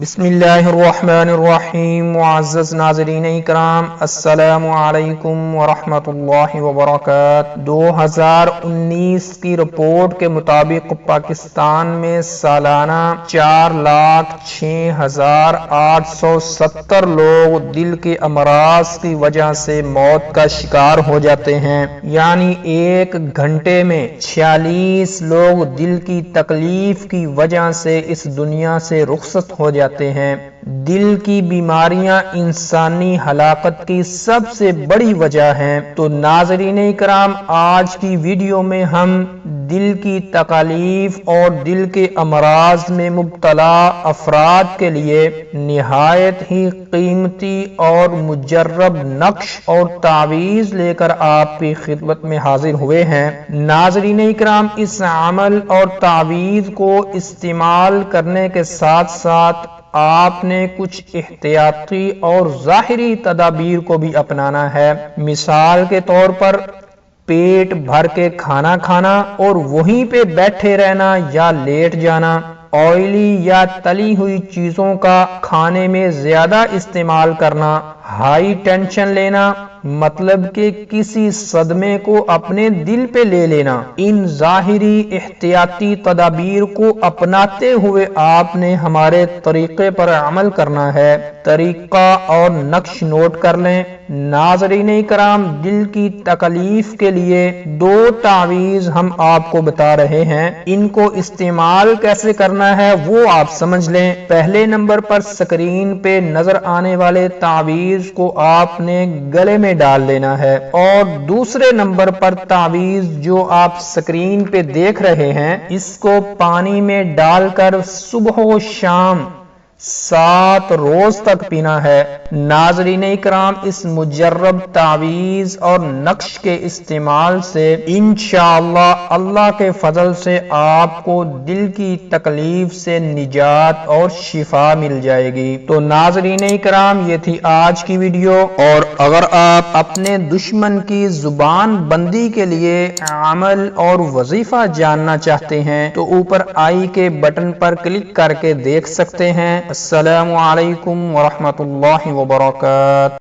بسم اللہ الرحمن الرحیم معزز ناظرین اکرام، السلام علیکم ورحمۃ اللہ وبرکاتہ۔ 2019 کی رپورٹ کے مطابق پاکستان میں سالانہ 4,06,870 لوگ دل کے امراض کی وجہ سے موت کا شکار ہو جاتے ہیں، یعنی ایک گھنٹے میں 46 لوگ دل کی تکلیف کی وجہ سے اس دنیا سے رخصت ہو جاتے ہیں۔ دل کی بیماریاں انسانی ہلاکت کی سب سے بڑی وجہ ہیں۔ تو ناظرین اکرام، آج کی ویڈیو میں ہم دل کی تکالیف اور دل کے امراض میں مبتلا افراد کے لیے نہایت ہی قیمتی اور مجرب نقش اور تعویذ لے کر آپ کی خدمت میں حاضر ہوئے ہیں۔ ناظرین اکرام، اس عمل اور تعویذ کو استعمال کرنے کے ساتھ ساتھ آپ نے کچھ احتیاطی اور ظاہری تدابیر کو بھی اپنانا ہے۔ مثال کے طور پر پیٹ بھر کے کھانا کھانا اور وہیں پہ بیٹھے رہنا یا لیٹ جانا، آئلی یا تلی ہوئی چیزوں کا کھانے میں زیادہ استعمال کرنا، ہائی ٹینشن لینا، مطلب کہ کسی صدمے کو اپنے دل پہ لے لینا۔ ان ظاہری احتیاطی تدابیر کو اپناتے ہوئے آپ نے ہمارے طریقے پر عمل کرنا ہے۔ طریقہ اور نقش نوٹ کر لیں۔ ناظرین کرام، دل کی تکلیف کے لیے 2 تعویذ ہم آپ کو بتا رہے ہیں، ان کو استعمال کیسے کرنا ہے وہ آپ سمجھ لیں۔ پہلے نمبر پر سکرین پہ نظر آنے والے تعویذ کو آپ نے گلے میں ڈال لینا ہے، اور دوسرے نمبر پر تعویذ جو آپ سکرین پہ دیکھ رہے ہیں، اس کو پانی میں ڈال کر صبح و شام 7 روز تک پینا ہے۔ ناظرین اکرام، اس مجرب تعویذ اور نقش کے استعمال سے انشاءاللہ اللہ کے فضل سے آپ کو دل کی تکلیف سے نجات اور شفا مل جائے گی۔ تو ناظرین اکرام، یہ تھی آج کی ویڈیو، اور اگر آپ اپنے دشمن کی زبان بندی کے لیے عمل اور وظیفہ جاننا چاہتے ہیں تو اوپر آئی کے بٹن پر کلک کر کے دیکھ سکتے ہیں۔ السلام علیکم ورحمۃ اللہ وبرکاتہ۔